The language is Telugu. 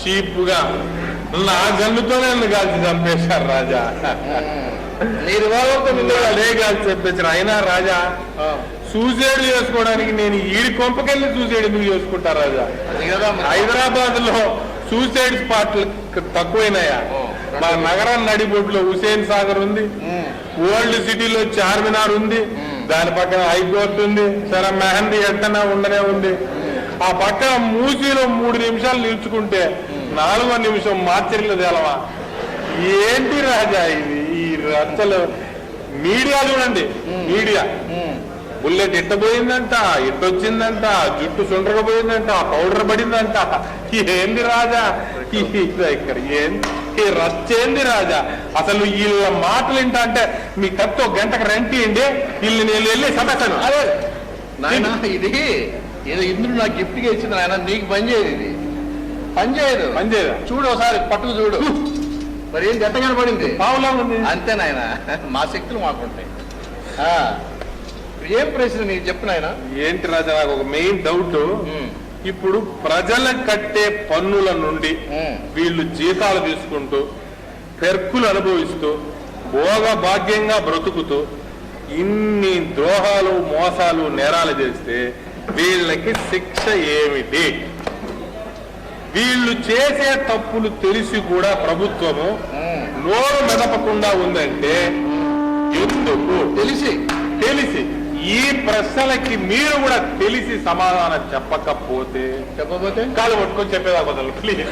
చీప్ గా నా గన్నుతోనే నన్ను కాల్చి చంపేశారు రాజా. అదే కాల్చి చంపేశారు. అయినా రాజా సూసైడ్ చేసుకోవడానికి నేను ఈ కొంపకెళ్ళి సూసైడ్ ఎందుకు చేసుకుంటా రాజా? హైదరాబాద్ లో సూసైడ్ స్పాట్లు తక్కువైనాయా? మా నగరం నడిబొడ్లో హుసేన్ సాగర్ ఉంది, ఓల్డ్ సిటీలో చార్మినార్ ఉంది, దాని పక్కన హైకోర్టు ఉంది, సరే మెహందీ ఎట్టనా ఉండనే ఉంది. ఆ పక్కన మూసీలో 3 నిమిషాలు నిల్చుకుంటే 4వ నిమిషం మార్చర్లు తేలవా? ఏంటి రాజా ఇది? ఈ రచ్చలు మీడియా చూడండి, మీడియా బుల్లెట్ ఇట్టబోయిందంట, ఇట్టొచ్చిందంట, జుట్టు సుండ్రకపోయిందంట, పౌడర్ పడిందంట. ఏంది రాజా ఇక్కడ? ఏంటి రచ్చేంది రాజా? అసలు వీళ్ళ మాటలు ఏంటా అంటే మీ కత్తో గంటకు రెంటిండి వీళ్ళు నేను వెళ్ళి సమస్యను. అదే నాయన ఇది ఏదో ఇంద్రుడు నాకు గిఫ్ట్ గా ఇచ్చింది నాయన, నీకు పనిచేయదు, ఇది పనిచేయదు. చూడు ఒకసారి పట్టుకు చూడు, మరి ఏం గట్టగానే పడింది, పావులా ఉంది. అంతే నాయన, మా శక్తులు మాకుంటాయి. ఏం ప్రశ్న నీకు చెప్పు నాయన. ఏంటి రాజా నాకు ఒక మెయిన్ డౌట్. ఇప్పుడు ప్రజల కట్టే పన్నుల నుండి వీళ్ళు జీతాలు తీసుకుంటూ పెర్కులు అనుభవిస్తూ భోగ భాగ్యంగా బ్రతుకుతూ ఇన్ని ద్రోహాలు మోసాలు నేరాలు చేస్తే వీళ్ళకి శిక్ష ఏమిటి? వీళ్ళు చేసే తప్పులు తెలిసి కూడా ప్రభుత్వము నోరు మెదపకుండా ఉందంటే ఎందుకు? తెలిసి ఈ ప్రశ్నలకి మీరు కూడా తెలిసి సమాధానం చెప్పకపోతే కాలు పట్టుకొని చెప్పేదా బదులు ప్లీజ్.